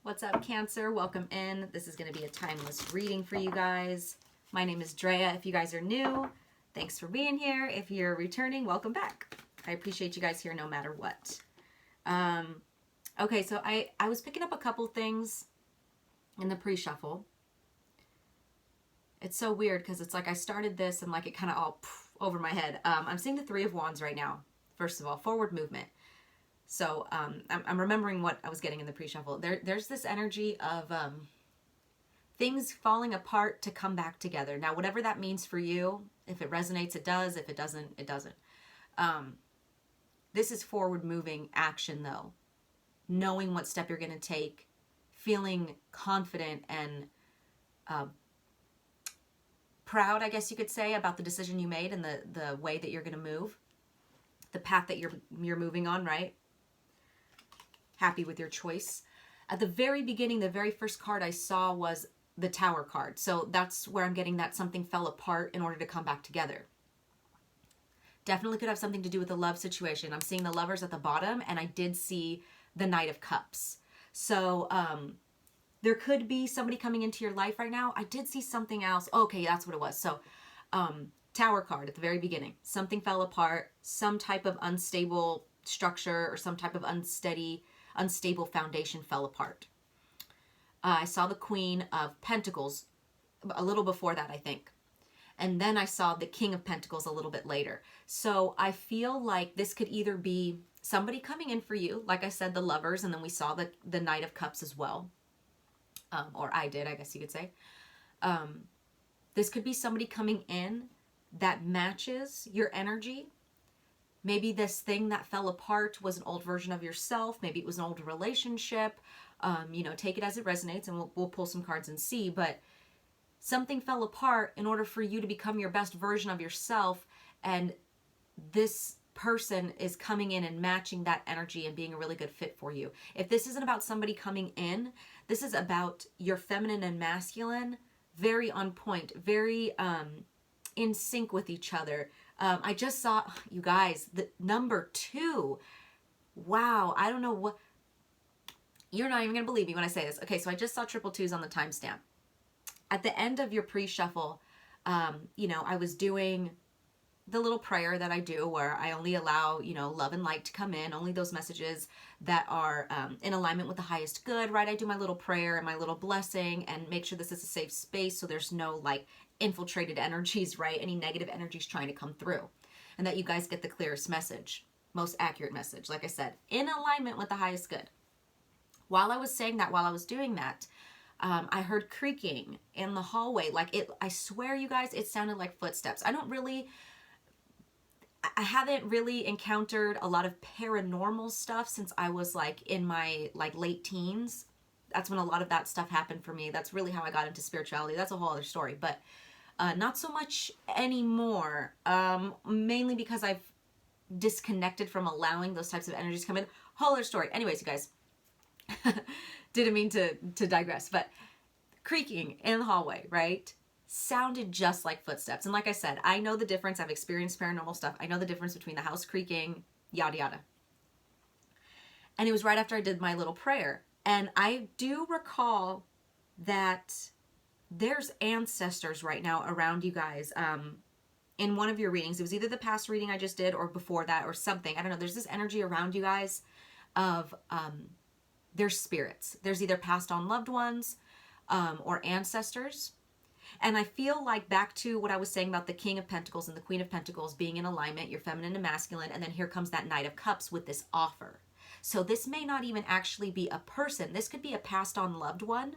What's up, Cancer? Welcome in. This is going to be a timeless reading for you guys. My name is Drea. If you guys are new, thanks for being here. If you're returning, welcome back. I appreciate you guys here no matter what. Okay, so I was picking up a couple things in the pre-shuffle. It's so weird because it's like I started this and like it kind of all over my head. I'm seeing the Three of Wands right now. First of all, forward movement. So I'm remembering what I was getting in the pre-shuffle. There's this energy of things falling apart to come back together. Now, whatever that means for you, if it resonates, it does. If it doesn't, it doesn't. This is forward moving action, though. Knowing what step you're going to take, feeling confident and proud, I guess you could say, about the decision you made and the way that you're going to move, the path that you're moving on, right? Happy with your choice. At the very beginning, the very first card I saw was the Tower card. So that's where I'm getting that something fell apart in order to come back together. Definitely could have something to do with the love situation. I'm seeing the Lovers at the bottom, and I did see the Knight of Cups. So there could be somebody coming into your life right now. I did see something else. Okay, that's what it was. So Tower card at the very beginning. Something fell apart. Some type of unstable structure or some type of unstable foundation fell apart. I saw the Queen of Pentacles a little before that, I think. And then I saw the King of Pentacles a little bit later. So I feel like this could either be somebody coming in for you, like I said, the Lovers, and then we saw the Knight of Cups as well. Or I did, I guess you could say. This could be somebody coming in that matches your energy. Maybe this thing that fell apart was an old version of yourself. Maybe it was an old relationship. Take it as it resonates, and we'll pull some cards and see. But something fell apart in order for you to become your best version of yourself. And this person is coming in and matching that energy and being a really good fit for you. If this isn't about somebody coming in, this is about your feminine and masculine, very on point, very in sync with each other. I just saw, you guys, the number 2. Wow, I don't know what, you're not even going to believe me when I say this. Okay, so I just saw triple twos on the timestamp. At the end of your pre-shuffle, I was doing the little prayer that I do where I only allow, love and light to come in, only those messages that are in alignment with the highest good, right? I do my little prayer and my little blessing and make sure this is a safe space so there's no infiltrated energies, right? Any negative energies trying to come through, and that you guys get the clearest message, most accurate message, like I said, in alignment with the highest good. While I was saying that, while I was doing that, I heard creaking in the hallway. I swear, you guys, it sounded like footsteps. I haven't really encountered a lot of paranormal stuff since I was in my late teens. That's when a lot of that stuff happened for me. That's really how I got into spirituality. That's a whole other story, but not so much anymore. Mainly because I've disconnected from allowing those types of energies to come in. Whole other story. Anyways, you guys, didn't mean to digress, but creaking in the hallway, right? Sounded just like footsteps. And like I said, I know the difference. I've experienced paranormal stuff. I know the difference between the house creaking, yada, yada. And it was right after I did my little prayer. And I do recall that there's ancestors right now around you guys. In one of your readings, it was either the past reading I just did or before that or something. I don't know. There's this energy around you guys of their spirits. There's either passed on loved ones or ancestors. And I feel like back to what I was saying about the King of Pentacles and the Queen of Pentacles being in alignment, your feminine and masculine, and then here comes that Knight of Cups with this offer. So this may not even actually be a person. This could be a passed on loved one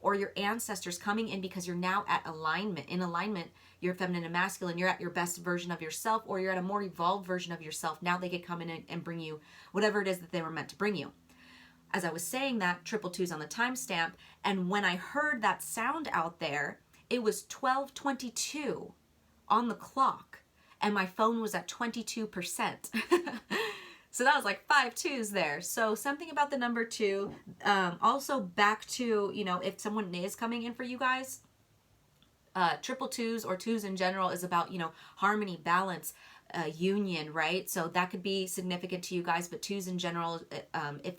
or your ancestors coming in because you're now at alignment. In alignment, you're feminine and masculine. You're at your best version of yourself, or you're at a more evolved version of yourself. Now they could come in and bring you whatever it is that they were meant to bring you. As I was saying that, triple twos on the timestamp, and when I heard that sound out there, it was 12:22 on the clock, and my phone was at 22%. So that was 5 twos there. So something about the number 2. Also back to, if someone is coming in for you guys, triple twos or twos in general is about, harmony, balance, union, right? So that could be significant to you guys, but twos in general, if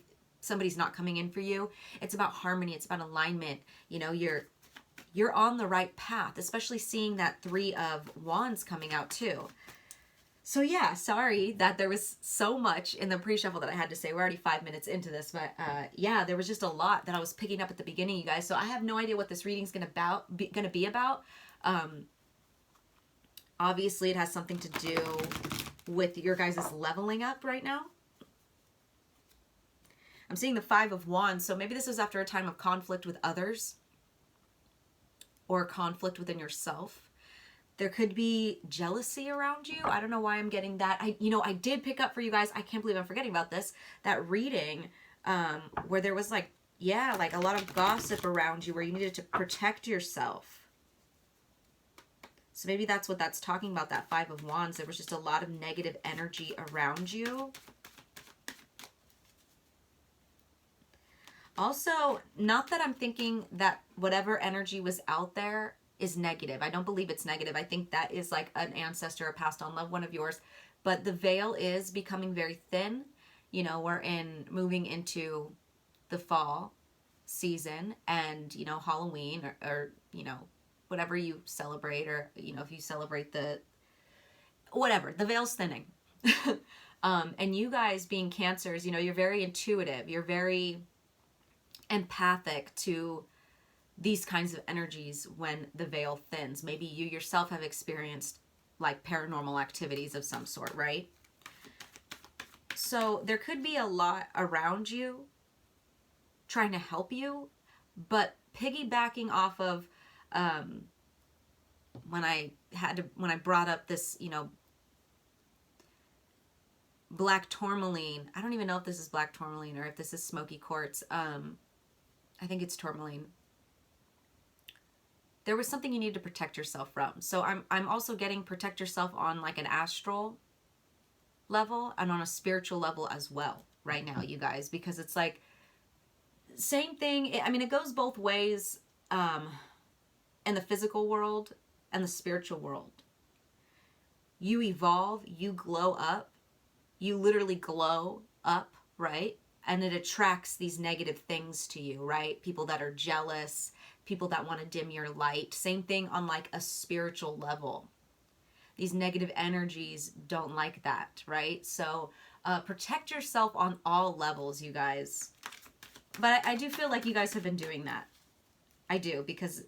somebody's not coming in for you. It's about harmony. It's about alignment. You know, you're on the right path, especially seeing that 3 of Wands coming out too. So yeah, sorry that there was so much in the pre-shuffle that I had to say. We're already 5 minutes into this, but yeah, there was just a lot that I was picking up at the beginning, you guys. So I have no idea what this reading's gonna be about. Obviously, it has something to do with your guys' leveling up right now. I'm seeing the 5 of Wands, so maybe this is after a time of conflict with others or conflict within yourself. There could be jealousy around you. I don't know why I'm getting that. I did pick up for you guys, I can't believe I'm forgetting about this, that reading where there was like a lot of gossip around you where you needed to protect yourself. So maybe that's what that's talking about, that 5 of Wands. There was just a lot of negative energy around you. Also, not that I'm thinking that whatever energy was out there is negative. I don't believe it's negative. I think that is like an ancestor, a passed on loved one of yours. But the veil is becoming very thin. You know, we're moving into the fall season, and, you know, Halloween or you know, whatever you celebrate, or, you know, if you celebrate whatever, the veil's thinning. And you guys being Cancers, you know, you're very intuitive. You're very empathic to these kinds of energies when the veil thins. Maybe you yourself have experienced like paranormal activities of some sort, right? So there could be a lot around you trying to help you, but piggybacking off of when I brought up this, you know, black tourmaline. I don't even know if this is black tourmaline or if this is smoky quartz. I think it's tourmaline. There was something you needed to protect yourself from. So I'm also getting protect yourself on like an astral level and on a spiritual level as well right now, you guys, because it's like same thing. I mean, it goes both ways in the physical world and the spiritual world. You evolve, you glow up, you literally glow up, right? And it attracts these negative things to you, right? People that are jealous, people that want to dim your light. Same thing on like a spiritual level. These negative energies don't like that, right? So protect yourself on all levels, you guys. But I do feel like you guys have been doing that. I do, because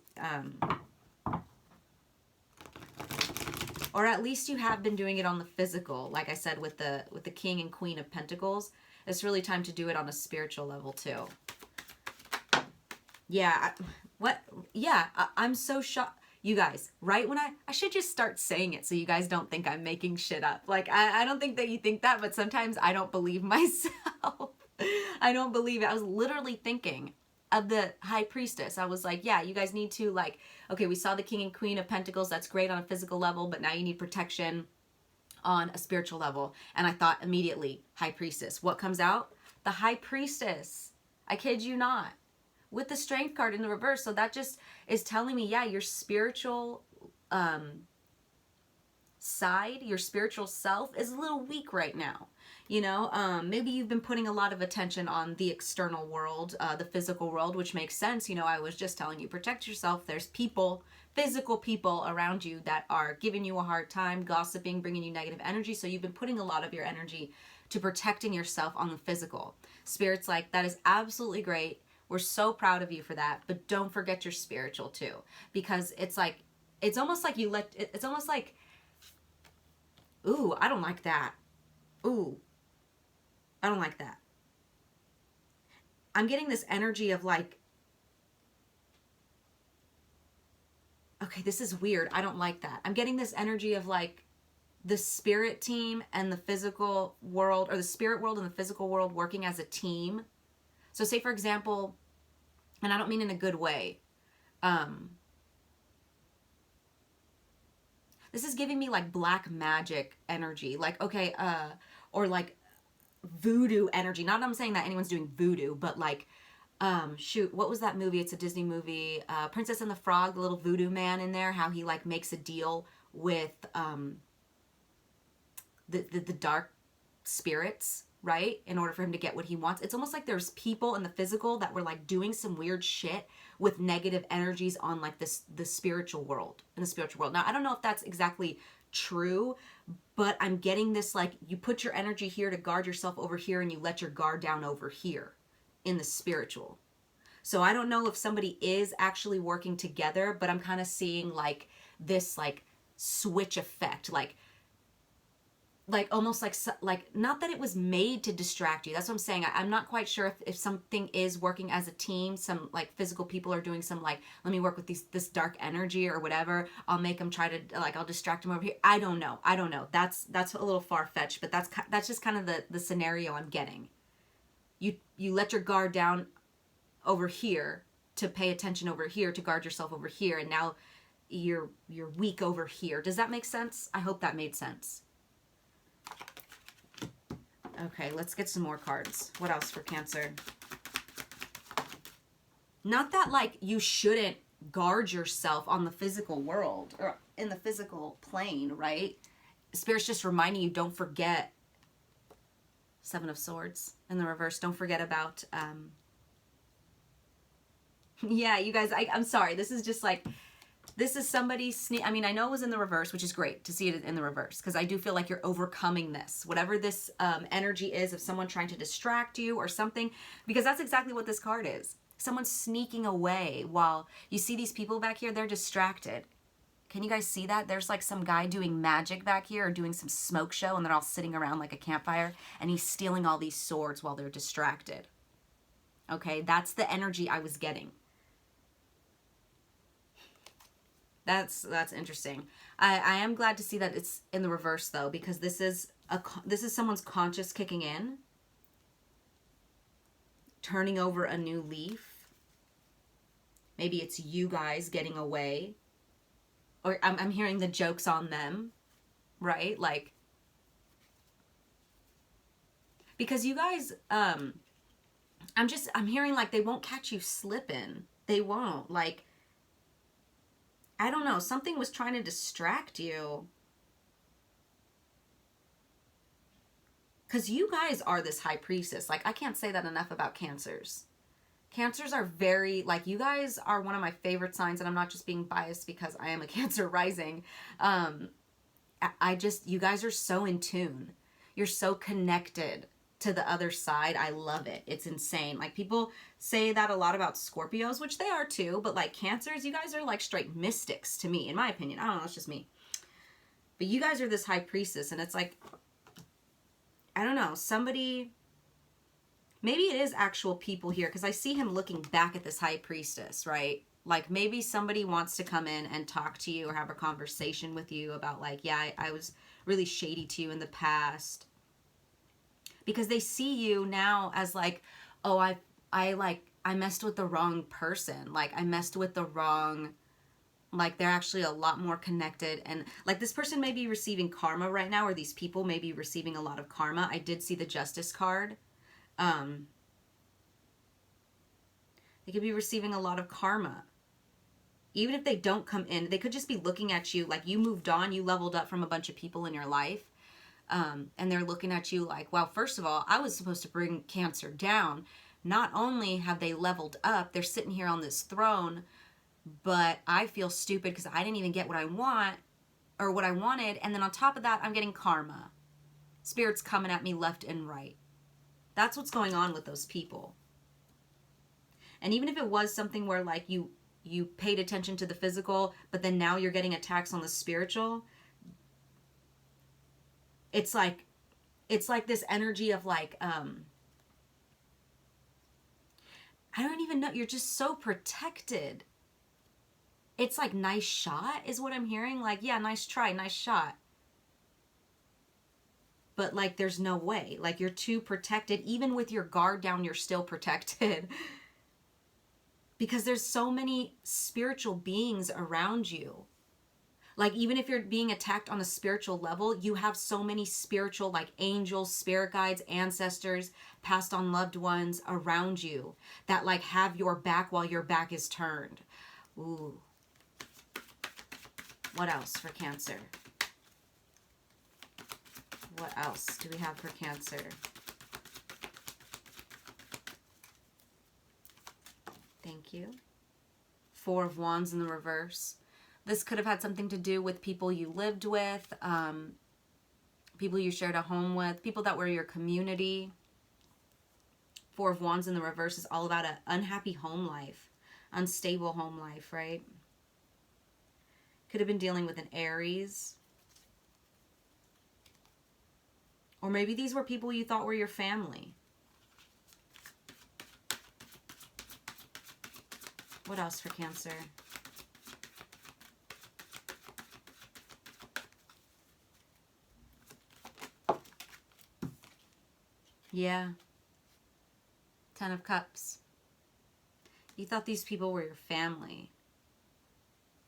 or at least you have been doing it on the physical. Like I said, with the King and Queen of Pentacles, it's really time to do it on a spiritual level too. Yeah, I'm so shocked. You guys, right when I should just start saying it so you guys don't think I'm making shit up. Like, I don't think that you think that, but sometimes I don't believe myself. I don't believe it. I was literally thinking of the High Priestess. I was like, yeah, you guys need to, like, okay, we saw the King and Queen of Pentacles. That's great on a physical level, but now you need protection on a spiritual level. And I thought immediately, High Priestess. What comes out? The High Priestess. I kid you not. With the Strength card in the reverse. So that just is telling me, yeah, your spiritual side, your spiritual self is a little weak right now. You know, maybe you've been putting a lot of attention on the external world, the physical world, which makes sense. You know, I was just telling you, protect yourself. There's people, physical people around you that are giving you a hard time, gossiping, bringing you negative energy. So you've been putting a lot of your energy to protecting yourself on the physical. Spirit's like, that is absolutely great. We're so proud of you for that. But don't forget your spiritual too. Because it's like, it's almost like it's almost like, ooh, I don't like that. Ooh, I don't like that. I'm getting this energy of like, okay, this is weird. I don't like that. I'm getting this energy of like the spirit team and the physical world, or the spirit world and the physical world working as a team. So say, for example, and I don't mean in a good way, this is giving me like black magic energy. Like, okay, or like voodoo energy. Not that I'm saying that anyone's doing voodoo, but like, shoot, what was that movie? It's a Disney movie, Princess and the Frog, the little voodoo man in there, how he like makes a deal with the dark spirits right? In order for him to get what he wants. It's almost like there's people in the physical that were like doing some weird shit with negative energies on like the spiritual world, in the spiritual world. Now, I don't know if that's exactly true, but I'm getting this like you put your energy here to guard yourself over here and you let your guard down over here in the spiritual. So I don't know if somebody is actually working together, but I'm kind of seeing like this like switch effect, like almost like not that it was made to distract you. That's what I'm saying. I'm not quite sure if something is working as a team. Some like physical people are doing some like, let me work with this dark energy or whatever. I'll make them try to like, I'll distract them over here. I don't know. That's a little far-fetched, but that's just kind of the scenario I'm getting. You let your guard down over here to pay attention over here, to guard yourself over here, and now you're weak over here. Does that make sense? I hope that made sense. Okay, let's get some more cards. What else for Cancer? Not that like you shouldn't guard yourself on the physical world or in the physical plane, right? Spirit's just reminding you, don't forget Seven of Swords in the reverse. Don't forget about yeah, you guys, I'm sorry. This is just like, this is somebody I mean, I know it was in the reverse, which is great to see it in the reverse, because I do feel like you're overcoming this. Whatever this energy is of someone trying to distract you or something, because that's exactly what this card is. Someone's sneaking away while you see these people back here, they're distracted. Can you guys see that? There's like some guy doing magic back here or doing some smoke show, and they're all sitting around like a campfire, and he's stealing all these swords while they're distracted. Okay, that's the energy I was getting. That's interesting. I am glad to see that it's in the reverse though, because this is someone's conscious kicking in, turning over a new leaf. Maybe it's you guys getting away, or I'm hearing the joke's on them, right? Like, because you guys, I'm hearing like they won't catch you slipping. They won't. Like, I don't know, something was trying to distract you. Because you guys are this high priestess. Like, I can't say that enough about Cancers. Cancers are very, like, you guys are one of my favorite signs, and I'm not just being biased because I am a Cancer rising. You guys are so in tune. You're so connected to the other side. I love it. It's insane. Like, people say that a lot about Scorpios, which they are too, but like Cancers, you guys are like straight mystics to me, in my opinion. I don't know, it's just me. But you guys are this high priestess, and it's like, I don't know, somebody, maybe it is actual people here, because I see him looking back at this high priestess, right? Like, maybe somebody wants to come in and talk to you or have a conversation with you about like, yeah, I was really shady to you in the past. Because they see you now as like, oh, I messed with the wrong person. Like, I messed with the wrong, like, they're actually a lot more connected. And like, this person may be receiving karma right now, or these people may be receiving a lot of karma. I did see the Justice card. They could be receiving a lot of karma. Even if they don't come in, they could just be looking at you like you moved on, you leveled up from a bunch of people in your life. And they're looking at you like, well, first of all, I was supposed to bring Cancer down. Not only have they leveled up, they're sitting here on this throne, but I feel stupid because I didn't even get what I want or what I wanted. And then on top of that, I'm getting karma. Spirit's coming at me left and right. That's what's going on with those people. And even if it was something where like you paid attention to the physical, but then now you're getting attacks on the spiritual, it's like this energy of like, I don't even know. You're just so protected. It's like, nice shot is what I'm hearing. Like, yeah, nice try, nice shot. But like, there's no way. Like, you're too protected. Even with your guard down, you're still protected. Because there's so many spiritual beings around you. Like, even if you're being attacked on a spiritual level, you have so many spiritual, like angels, spirit guides, ancestors, passed on loved ones around you that like have your back while your back is turned. Ooh. What else for Cancer? What else do we have for Cancer? Thank you. Four of Wands in the reverse. This could have had something to do with people you lived with, people you shared a home with, people that were your community. Four of Wands in the reverse is all about an unhappy home life, unstable home life, right? Could have been dealing with an Aries. Or maybe these were people you thought were your family. What else for Cancer? Yeah. 10 of Cups. You thought these people were your family.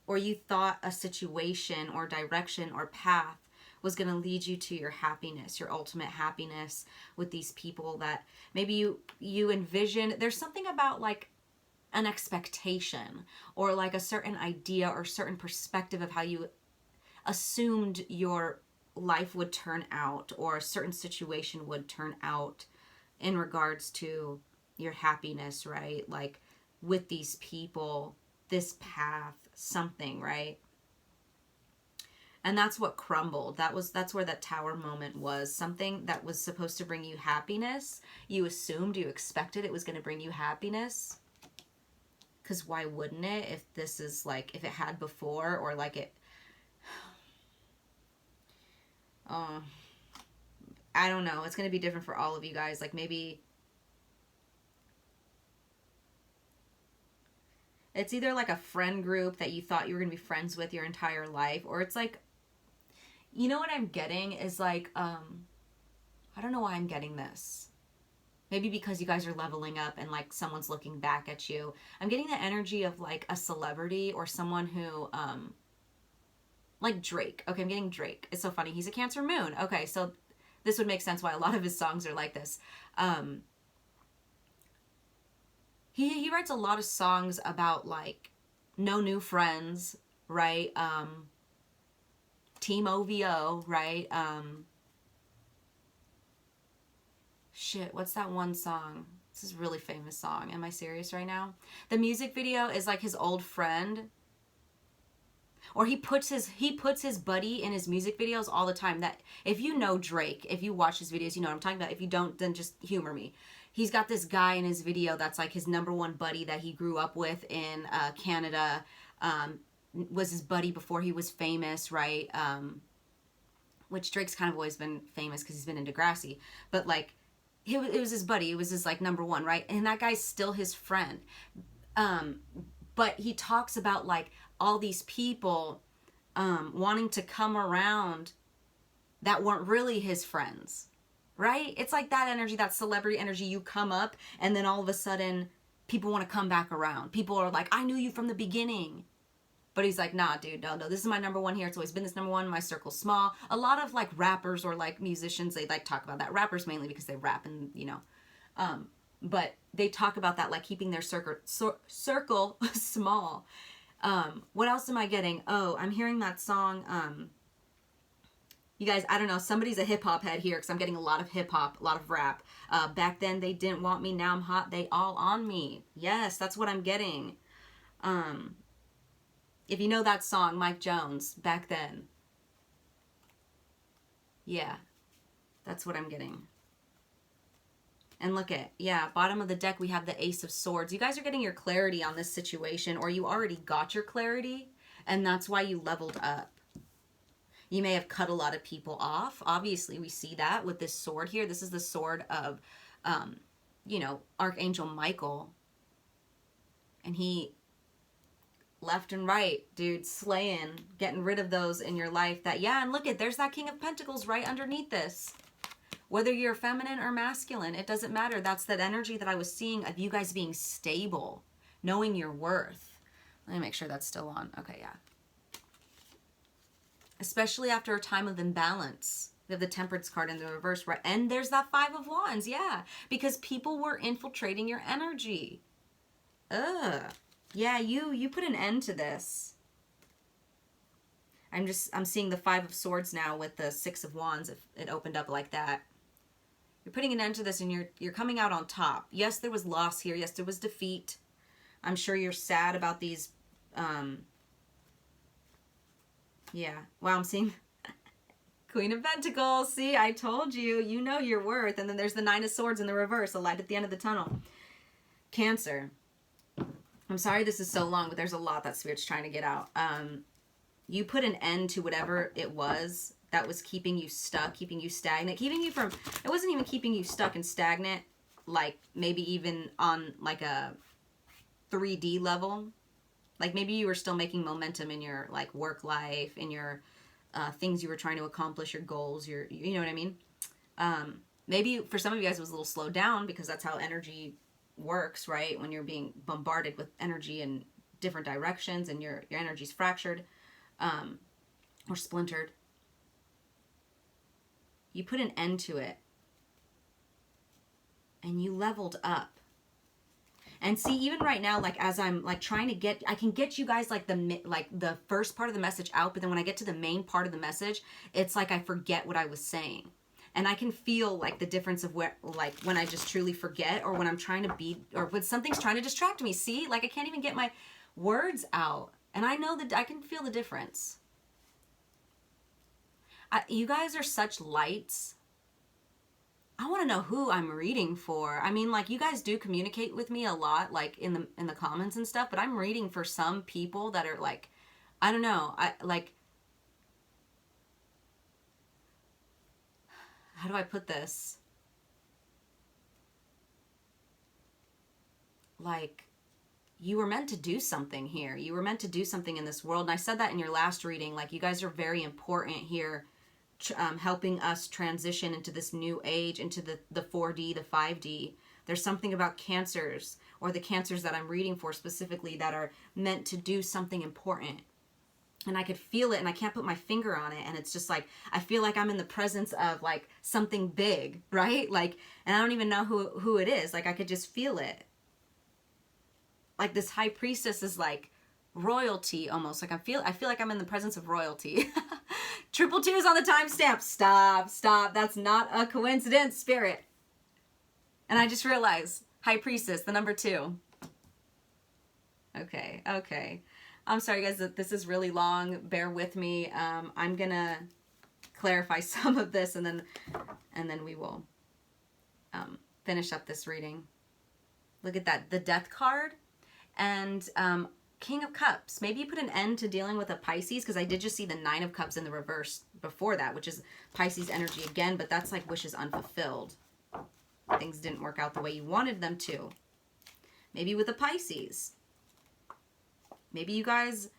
Or you thought a situation or direction or path was going to lead you to your happiness, your ultimate happiness with these people that maybe you envision. There's something about like an expectation or like a certain idea or certain perspective of how you assumed your life would turn out or a certain situation would turn out in regards to your happiness, right? Like with these people, this path, something, right? And that's what crumbled. That's where that Tower moment was. Something that was supposed to bring you happiness. You assumed, you expected it was going to bring you happiness. Because why wouldn't it if this is like, if it had before or like it... I don't know. It's going to be different for all of you guys. Like maybe... It's either like a friend group that you thought you were going to be friends with your entire life. Or it's like... You know what I'm getting is like... I don't know why I'm getting this. Maybe because you guys are leveling up and like someone's looking back at you. I'm getting the energy of like a celebrity or someone who... like Drake. Okay, I'm getting Drake. It's so funny. He's a Cancer moon. Okay, so this would make sense why a lot of his songs are like this. He writes a lot of songs about like no new friends, right? Team OVO, right? Shit, what's that one song? This is a really famous song. Am I serious right now? The music video is like his old friend. Or he puts his buddy in his music videos all the time. That if you know Drake, if you watch his videos, you know what I'm talking about. If you don't, then just humor me. He's got this guy in his video that's like his #1 buddy that he grew up with in Canada. Was his buddy before he was famous, right? Which Drake's kind of always been famous because he's been in Degrassi. But like, it was his buddy. It was his like #1, right? And that guy's still his friend. But he talks about like all these people wanting to come around that weren't really his friends, right? It's like that energy, that celebrity energy. You come up and then all of a sudden people want to come back around. People are like, I knew you from the beginning. But he's like, nah, dude, no, this is my #1 here. It's always been this #1. My circle's small. A lot of like rappers or like musicians, they like talk about that. Rappers mainly because they rap and, you know. But they talk about that, like keeping their circle small. What else am I getting? Oh, I'm hearing that song. You guys, I don't know. Somebody's a hip hop head here because I'm getting a lot of hip hop, a lot of rap. Back then they didn't want me. Now I'm hot. They all on me. Yes, that's what I'm getting. If you know that song, Mike Jones, Back Then. Yeah, that's what I'm getting. And look at, yeah, bottom of the deck, we have the Ace of Swords. You guys are getting your clarity on this situation, or you already got your clarity, and that's why you leveled up. You may have cut a lot of people off. Obviously, we see that with this sword here. This is the sword of, you know, Archangel Michael. And he, left and right, dude, slaying, getting rid of those in your life that, yeah, and look at, there's that King of Pentacles right underneath this. Whether you're feminine or masculine, it doesn't matter. That's that energy that I was seeing of you guys being stable, knowing your worth. Let me make sure that's still on. Okay, yeah. Especially after a time of imbalance. We have the Temperance card in the reverse, right? And there's that 5 of Wands, yeah. Because people were infiltrating your energy. Ugh. Yeah, you put an end to this. I'm seeing the 5 of Swords now with the 6 of Wands if it opened up like that. You're putting an end to this and you're coming out on top. Yes, there was loss here. Yes, there was defeat. I'm sure you're sad about these, yeah. Wow, I'm seeing Queen of Pentacles. See, I told you, you know your worth. And then there's the Nine of Swords in the reverse, a light at the end of the tunnel. Cancer. I'm sorry this is so long, but there's a lot that Spirit's trying to get out. You put an end to whatever it was that was keeping you stuck, keeping you stagnant, keeping you from, it wasn't even keeping you stuck and stagnant, like maybe even on like a 3D level. Like maybe you were still making momentum in your like work life, in your things you were trying to accomplish, your goals, you know what I mean? Maybe for some of you guys it was a little slowed down because that's how energy works, right? When you're being bombarded with energy in different directions and your energy's fractured or splintered. You put an end to it and you leveled up. And see, even right now, like as I'm like trying to get, I can get you guys like the first part of the message out, but then when I get to the main part of the message, it's like I forget what I was saying. And I can feel like the difference of where, like when I just truly forget, or when I'm trying to be, or when something's trying to distract me. See, like I can't even get my words out. And I know that I can feel the difference. You guys are such lights. I want to know who I'm reading for. I mean, like you guys do communicate with me a lot, like in the comments and stuff, but I'm reading for some people that are like, I don't know, how do I put this? Like, you were meant to do something here. You were meant to do something in this world. And I said that in your last reading, like you guys are very important here. Helping us transition into this new age, into the 4D, the 5D. There's something about cancers, or the cancers that I'm reading for specifically, that are meant to do something important. And I could feel it, and I can't put my finger on it. And it's just like, I feel like I'm in the presence of like something big, right? Like, and I don't even know who it is. Like I could just feel it. Like this High Priestess is like royalty almost. Like I feel like I'm in the presence of royalty. 222 is on the timestamp. Stop. That's not a coincidence, Spirit. And I just realized, High Priestess, the number 2. Okay. I'm sorry, guys, that this is really long. Bear with me. I'm gonna clarify some of this, and then we will finish up this reading. Look at that, the Death card, and King of Cups. Maybe you put an end to dealing with a Pisces, because I did just see the 9 of Cups in the reverse before that, which is Pisces energy again, but that's like wishes unfulfilled. Things didn't work out the way you wanted them to. Maybe with a Pisces. Maybe you guys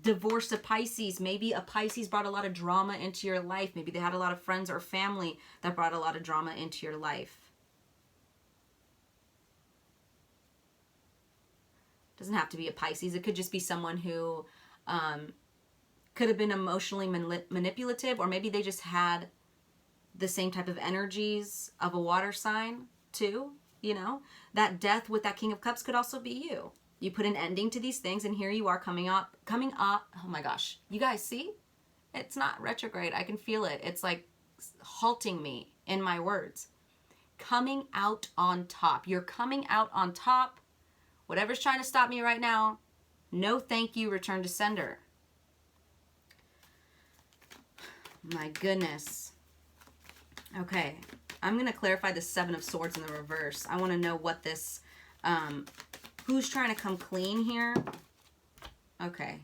divorced a Pisces. Maybe a Pisces brought a lot of drama into your life. Maybe they had a lot of friends or family that brought a lot of drama into your life. Doesn't have to be a Pisces. It could just be someone who could have been emotionally manipulative, or maybe they just had the same type of energies of a water sign too, you know? That Death with that King of Cups could also be you. You put an ending to these things, and here you are coming up. Oh my gosh. You guys see? It's not retrograde. I can feel it. It's like halting me in my words. Coming out on top. You're coming out on top. Whatever's trying to stop me right now, no thank you, return to sender. My goodness. Okay, I'm going to clarify the 7 of Swords in the reverse. I want to know what this, who's trying to come clean here? Okay.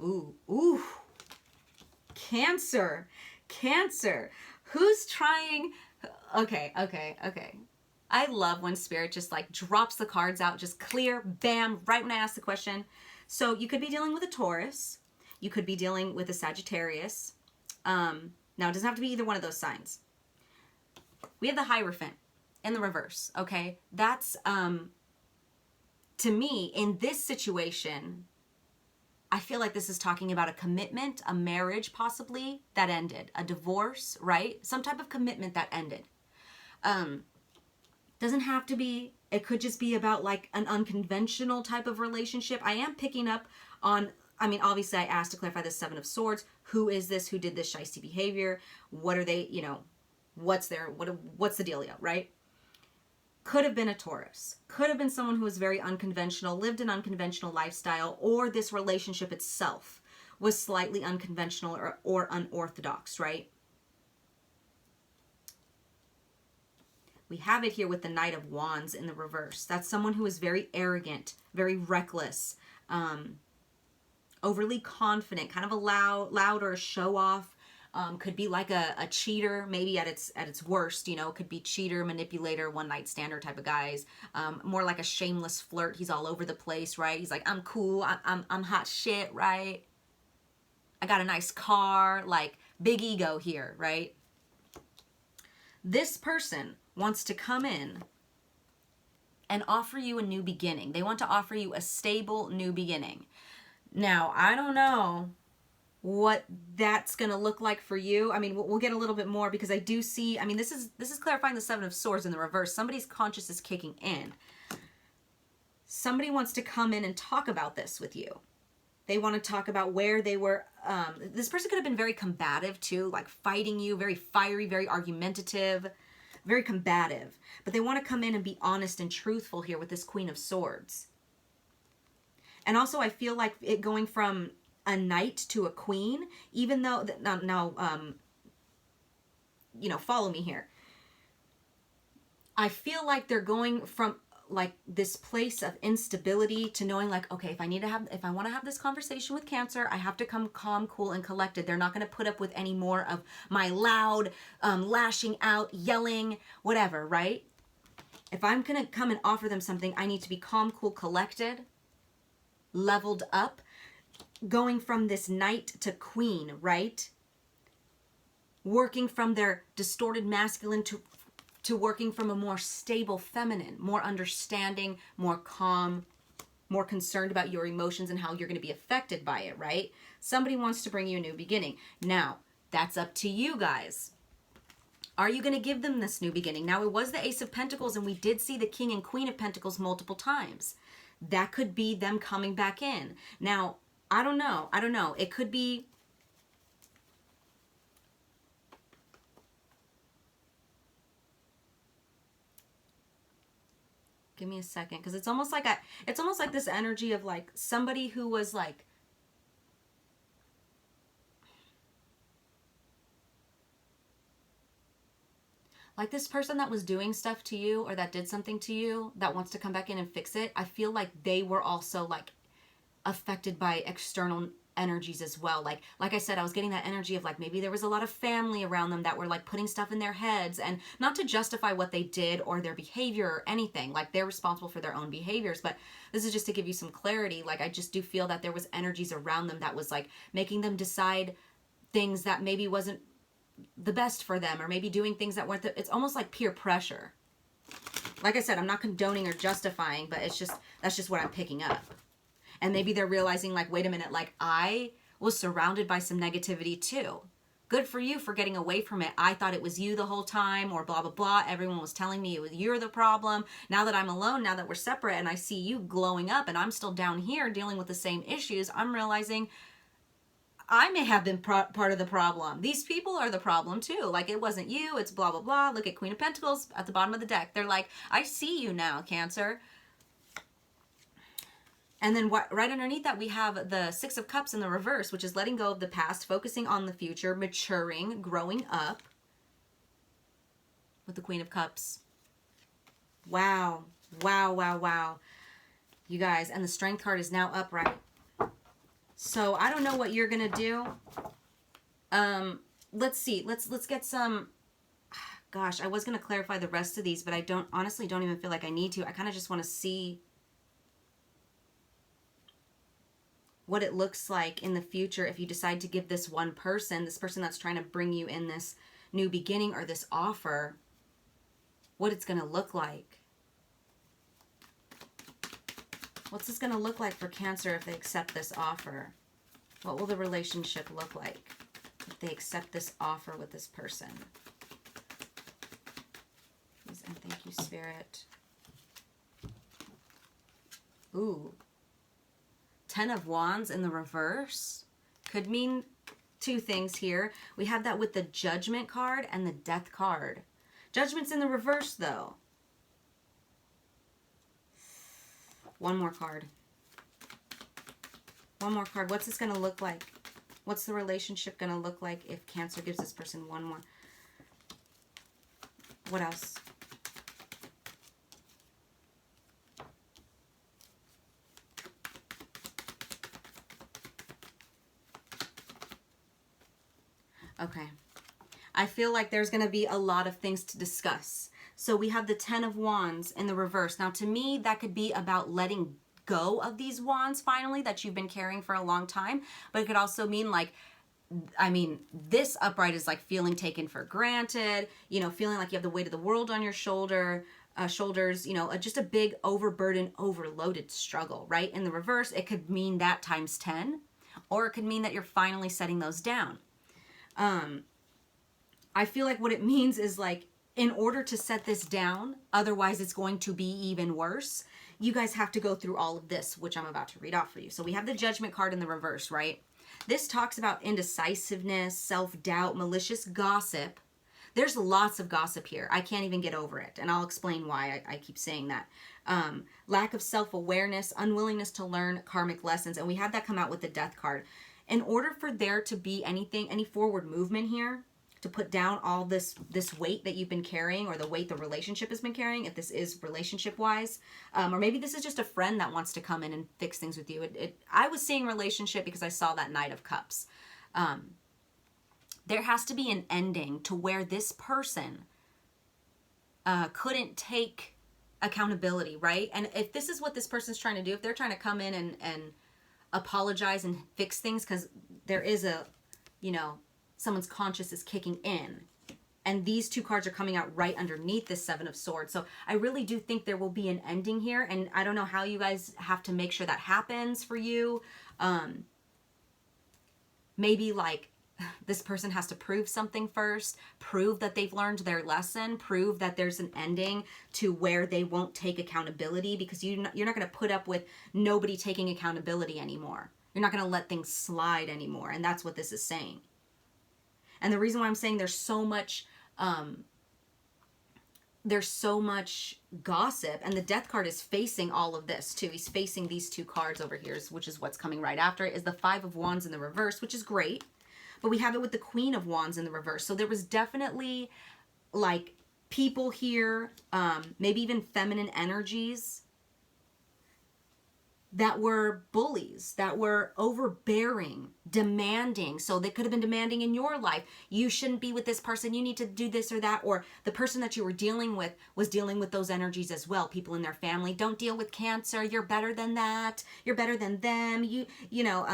Ooh. Cancer. Who's trying? Okay. I love when Spirit just like drops the cards out, just clear, bam, right when I ask the question. So you could be dealing with a Taurus. You could be dealing with a Sagittarius. Now, it doesn't have to be either one of those signs. We have the Hierophant in the reverse, okay? That's, to me, in this situation, I feel like this is talking about a commitment, a marriage possibly, that ended. A divorce, right? Some type of commitment that ended. Doesn't have to be. It could just be about like an unconventional type of relationship. I am picking up on, I mean, obviously I asked to clarify the 7 of Swords. Who is this? Who did this shiesty behavior? What are they, you know, what's the dealio, right? Could have been a Taurus. Could have been someone who was very unconventional, lived an unconventional lifestyle, or this relationship itself was slightly unconventional or unorthodox, right? We have it here with the Knight of Wands in the reverse. That's someone who is very arrogant, very reckless, overly confident, kind of a loud or a show off. Could be like a cheater, maybe at its worst, you know. It could be cheater, manipulator, one night stander type of guys. More like a shameless flirt. He's all over the place, right? He's like, I'm cool, I'm hot shit, right? I got a nice car, like big ego here, right? This person wants to come in and offer you a new beginning. They want to offer you a stable new beginning. Now, I don't know what that's going to look like for you. I mean, we'll get a little bit more, because I do see, I mean, this is clarifying the Seven of Swords in the reverse. Somebody's conscious is kicking in. Somebody wants to come in and talk about this with you. They want to talk about where they were. This person could have been very combative too, like fighting you, very fiery, very argumentative, very combative. But they want to come in and be honest and truthful here with this Queen of Swords. And also I feel like it going from a knight to a queen, even though, you know, follow me here. I feel like they're going from like this place of instability to knowing like, okay, if I want to have this conversation with Cancer, I have to come calm, cool, and collected. They're not going to put up with any more of my loud, lashing out, yelling, whatever, right? If I'm going to come and offer them something, I need to be calm, cool, collected, leveled up, going from this knight to queen, right? Working from their distorted masculine to working from a more stable feminine, more understanding, more calm, more concerned about your emotions and how you're going to be affected by it, right? Somebody wants to bring you a new beginning. Now, that's up to you guys. Are you going to give them this new beginning? Now, it was the Ace of Pentacles, and we did see the King and Queen of Pentacles multiple times. That could be them coming back in. Now, I don't know. It could be... Give me a second, because it's almost like this energy of like somebody who was like, this person that was doing stuff to you or that did something to you that wants to come back in and fix it. I feel like they were also like affected by external energies as well. Like I said, I was getting that energy of like maybe there was a lot of family around them that were like putting stuff in their heads, and not to justify what they did or their behavior or anything. Like, they're responsible for their own behaviors, but this is just to give you some clarity. Like, I just do feel that there was energies around them that was like making them decide things that maybe wasn't the best for them, or maybe doing things that weren't it's almost like peer pressure. Like I said, I'm not condoning or justifying, but that's just what I'm picking up. And maybe they're realizing like, wait a minute, like I was surrounded by some negativity too. Good for you for getting away from it. I thought it was you the whole time, or blah, blah, blah. Everyone was telling me you're the problem. Now that I'm alone, now that we're separate, and I see you glowing up and I'm still down here dealing with the same issues, I'm realizing I may have been part of the problem. These people are the problem too. Like, it wasn't you, it's blah, blah, blah. Look at Queen of Pentacles at the bottom of the deck. They're like, I see you now, Cancer. And then right underneath that, we have the Six of Cups in the reverse, which is letting go of the past, focusing on the future, maturing, growing up. With the Queen of Cups. Wow. Wow, wow, wow. You guys, and the Strength card is now upright. So I don't know what you're going to do. Let's see. Let's get some... Gosh, I was going to clarify the rest of these, but I honestly don't even feel like I need to. I kind of just want to see what it looks like in the future if you decide to give this person that's trying to bring you in this new beginning or this offer, what it's going to look like. What's this going to look like for Cancer if they accept this offer? What will the relationship look like if they accept this offer with this person? Please and thank you, Spirit. Ooh. 10 of Wands in the reverse could mean two things here. We have that with the Judgment card and the Death card. Judgment's in the reverse, though. One more card. One more card. What's this going to look like? What's the relationship going to look like if Cancer gives this person one more? What else? Okay. I feel like there's going to be a lot of things to discuss. So we have the 10 of Wands in the reverse. Now, to me, that could be about letting go of these wands finally that you've been carrying for a long time. But it could also mean like, I mean, this upright is like feeling taken for granted, you know, feeling like you have the weight of the world on your shoulders, you know, just a big overburdened, overloaded struggle, right? In the reverse, it could mean that times 10, or it could mean that you're finally setting those down. I feel like what it means is like, in order to set this down, otherwise it's going to be even worse, you guys have to go through all of this, which I'm about to read off for you. So we have the Judgment card in the reverse, right? This talks about indecisiveness, self-doubt, malicious gossip. There's lots of gossip here. I can't even get over it. And I'll explain why I keep saying that. Lack of self-awareness, unwillingness to learn karmic lessons. And we had that come out with the Death card. In order for there to be anything, any forward movement here, to put down all this weight that you've been carrying, or the weight the relationship has been carrying, if this is relationship-wise, or maybe this is just a friend that wants to come in and fix things with you. I was seeing relationship because I saw that Knight of Cups. There has to be an ending to where this person couldn't take accountability, right? And if this is what this person's trying to do, if they're trying to come in and apologize and fix things, because there is a, you know, someone's conscious is kicking in, and these two cards are coming out right underneath this Seven of Swords. So I really do think there will be an ending here, and I don't know how you guys have to make sure that happens for you. Maybe like this person has to prove something first, prove that they've learned their lesson, prove that there's an ending to where they won't take accountability, because you're not going to put up with nobody taking accountability anymore. You're not going to let things slide anymore, and that's what this is saying. And the reason why I'm saying there's so much gossip, and the Death card is facing all of this too. He's facing these two cards over here, which is what's coming right after it, is the Five of Wands in the reverse, which is great. But we have it with the Queen of Wands in the reverse. So there was definitely like people here, maybe even feminine energies, that were bullies, that were overbearing, demanding. So they could have been demanding in your life. You shouldn't be with this person. You need to do this or that. Or the person that you were dealing with was dealing with those energies as well. People in their family, don't deal with Cancer. You're better than that. You're better than them. You know,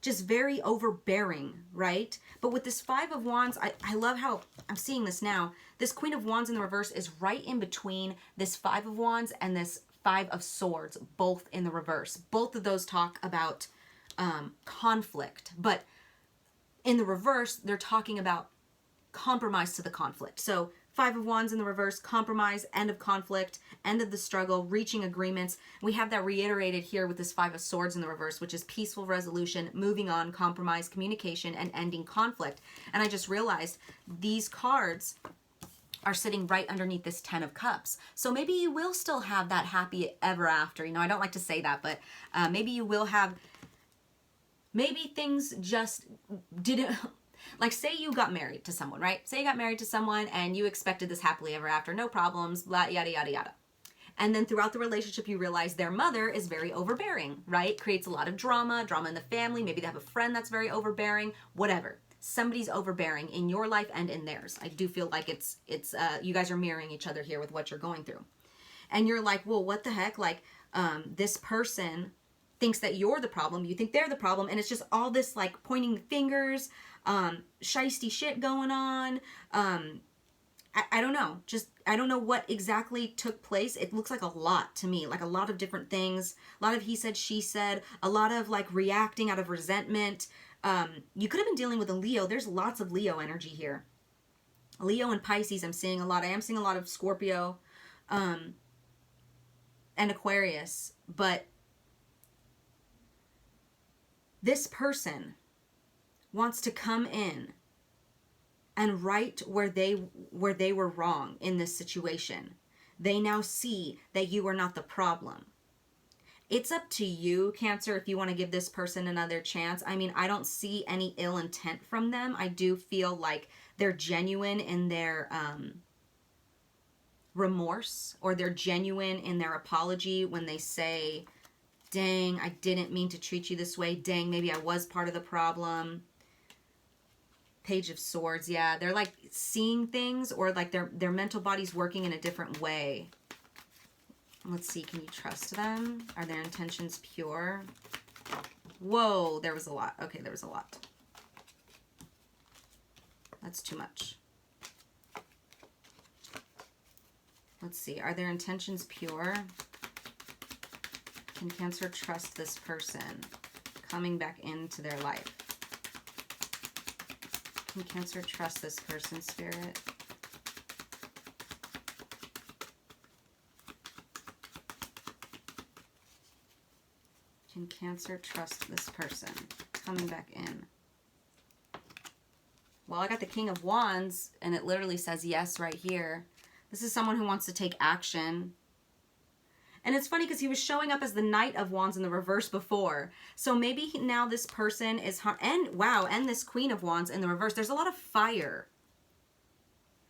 just very overbearing, right? But with this Five of Wands, I love how I'm seeing this now. This Queen of Wands in the reverse is right in between this Five of Wands and this Five of Swords, both in the reverse. Both of those talk about conflict, but in the reverse, they're talking about compromise to the conflict. So Five of Wands in the reverse, compromise, end of conflict, end of the struggle, reaching agreements. We have that reiterated here with this Five of Swords in the reverse, which is peaceful resolution, moving on, compromise, communication, and ending conflict. And I just realized these cards are sitting right underneath this Ten of Cups. So maybe you will still have that happy ever after. You know, I don't like to say that, but maybe you will have, maybe things just didn't, like say you got married to someone, right? Say you got married to someone and you expected this happily ever after, no problems, blah, yada, yada, yada. And then throughout the relationship, you realize their mother is very overbearing, right? Creates a lot of drama in the family. Maybe they have a friend that's very overbearing, whatever. Somebody's overbearing in your life and in theirs. I do feel like it's you guys are mirroring each other here with what you're going through. And you're like, well, what the heck? Like, this person thinks that you're the problem. You think they're the problem. And it's just all this like pointing fingers, shiesty shit going on. I don't know. Just, I don't know what exactly took place. It looks like a lot to me, like a lot of different things, a lot of he said, she said, a lot of like reacting out of resentment. You could have been dealing with a Leo. There's lots of Leo energy here. Leo and Pisces, I'm seeing a lot. I am seeing a lot of Scorpio, and Aquarius. But this person wants to come in and right where they were wrong in this situation. They now see that you are not the problem. It's up to you, Cancer, if you want to give this person another chance. I mean, I don't see any ill intent from them. I do feel like they're genuine in their remorse, or they're genuine in their apology when they say, dang, I didn't mean to treat you this way. Dang, maybe I was part of the problem. Page of Swords, yeah. They're like seeing things, or like their mental body's working in a different way. Let's see, can you trust them? Are their intentions pure? Whoa, there was a lot. Okay, there was a lot. That's too much. Let's see, are their intentions pure? Can Cancer trust this person coming back into their life? Can Cancer trust this person, Spirit? Can Cancer trust this person coming back in? Well, I got the King of Wands, and it literally says yes right here. This is someone who wants to take action. And it's funny because he was showing up as the Knight of Wands in the reverse before. So maybe now this person is, and wow, and this Queen of Wands in the reverse. There's a lot of fire.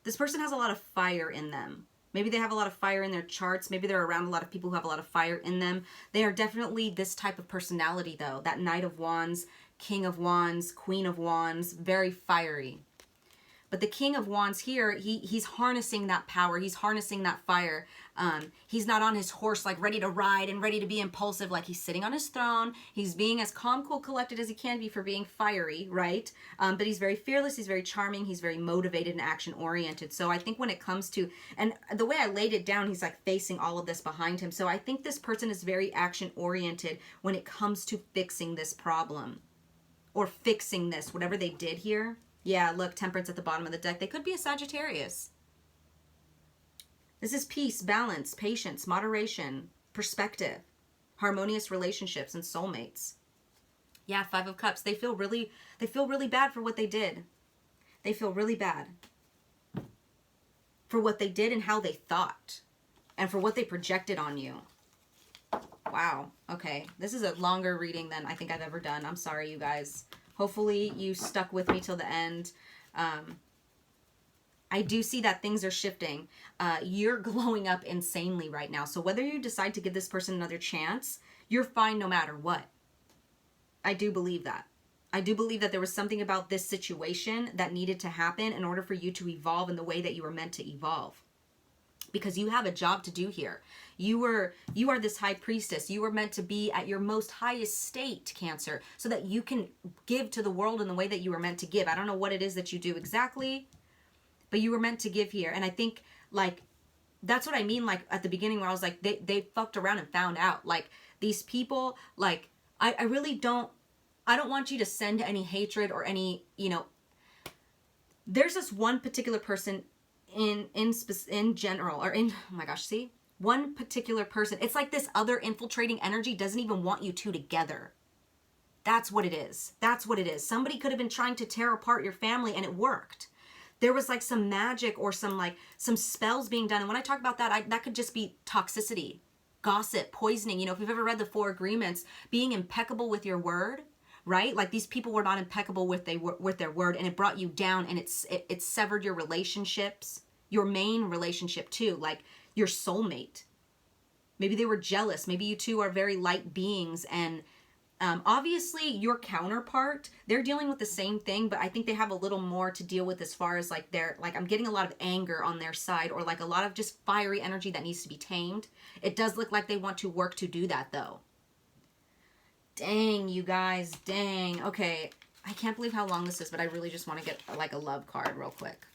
This person has a lot of fire in them. Maybe they have a lot of fire in their charts. Maybe they're around a lot of people who have a lot of fire in them. They are definitely this type of personality, though. That Knight of Wands, King of Wands, Queen of Wands, very fiery. But the King of Wands here, he's harnessing that power. He's harnessing that fire. He's not on his horse, like ready to ride and ready to be impulsive. Like he's sitting on his throne. He's being as calm, cool, collected as he can be for being fiery, right? But he's very fearless. He's very charming. He's very motivated and action-oriented. So I think when it comes to, and the way I laid it down, he's like facing all of this behind him. So I think this person is very action-oriented when it comes to fixing this problem. Or fixing this, whatever they did here. Yeah, look, Temperance at the bottom of the deck. They could be a Sagittarius. This is peace, balance, patience, moderation, perspective, harmonious relationships, and soulmates. Yeah, Five of Cups. They feel really bad for what they did. They feel really bad for what they did and how they thought, and for what they projected on you. Wow. Okay. This is a longer reading than I think I've ever done. I'm sorry, you guys. Hopefully you stuck with me till the end. I do see that things are shifting. You're glowing up insanely right now. So whether you decide to give this person another chance, you're fine no matter what. I do believe that. I do believe that there was something about this situation that needed to happen in order for you to evolve in the way that you were meant to evolve. Because you have a job to do here. You are this high priestess. You were meant to be at your most highest state, Cancer, so that you can give to the world in the way that you were meant to give. I don't know what it is that you do exactly, but you were meant to give here. And I think, like, that's what I mean, like, at the beginning where I was like, they fucked around and found out. Like, these people, like, I really don't, I don't want you to send any hatred or any, you know, there's this one particular person in general, or in, oh my gosh, see? One particular person. It's like this other infiltrating energy doesn't even want you two together. That's what it is. That's what it is. Somebody could have been trying to tear apart your family and it worked. There was like some magic or some spells being done. And when I talk about that, that could just be toxicity, gossip, poisoning. You know, if you've ever read the Four Agreements, being impeccable with your word, right? Like these people were not impeccable with their word, and it brought you down, and it severed your relationships, your main relationship too, like your soulmate. Maybe they were jealous. Maybe you two are very light beings, and obviously your counterpart, they're dealing with the same thing, but I think they have a little more to deal with as far as like I'm getting a lot of anger on their side, or like a lot of just fiery energy that needs to be tamed. It does look like they want to work to do that though. Dang, you guys, dang. Okay, I can't believe how long this is, but I really just want to get like a love card real quick.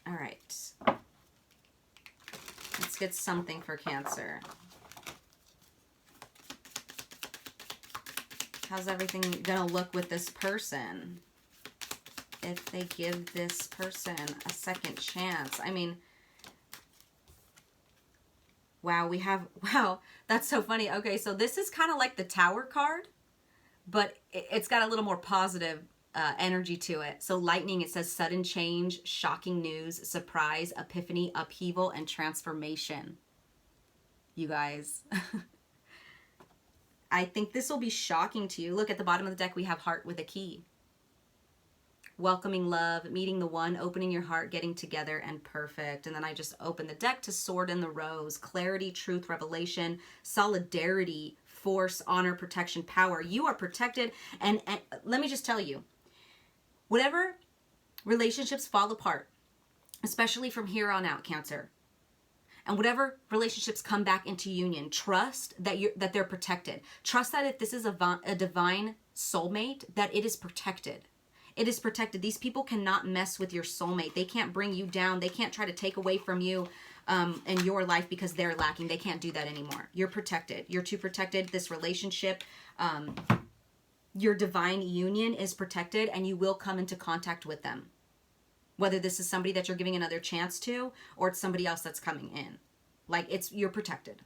All right. Let's get something for Cancer. How's everything gonna look with this person if they give this person a second chance? I mean, wow, wow, that's so funny. Okay, so this is kind of like the Tower card, but it's got a little more positive energy to it. So lightning, it says sudden change, shocking news, surprise, epiphany, upheaval, and transformation. you guys. I think this will be shocking to you. Look, at the bottom of the deck, we have heart with a key. Welcoming love, meeting the one, opening your heart, getting together, and perfect. And then I just opened the deck to Sword and the Rose. Clarity, truth, revelation, solidarity, force, honor, protection, power. You are protected. And let me just tell you, whatever relationships fall apart, especially from here on out, Cancer, and whatever relationships come back into union, trust that they're protected. Trust that if this is a divine soulmate, that it is protected. It is protected. These people cannot mess with your soulmate. They can't bring you down. They can't try to take away from you in your life because they're lacking. They can't do that anymore. You're protected. You're too protected. This relationship, your divine union is protected, and you will come into contact with them. Whether this is somebody that you're giving another chance to, or it's somebody else that's coming in. Like, you're protected.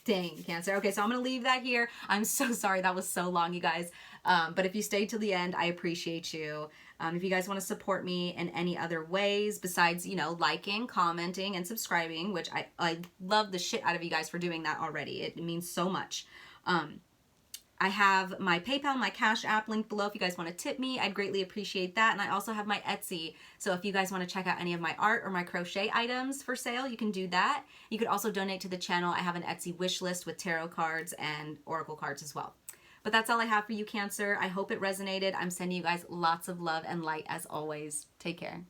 Dang, Cancer. Okay, so I'm going to leave that here. I'm so sorry that was so long, you guys. But if you stayed till the end, I appreciate you. If you guys want to support me in any other ways besides, liking, commenting, and subscribing, which I love the shit out of you guys for doing that already. It means so much. I have my PayPal, my Cash App linked below if you guys want to tip me. I'd greatly appreciate that. And I also have my Etsy. So if you guys want to check out any of my art or my crochet items for sale, you can do that. You could also donate to the channel. I have an Etsy wish list with tarot cards and oracle cards as well. But that's all I have for you, Cancer. I hope it resonated. I'm sending you guys lots of love and light as always. Take care.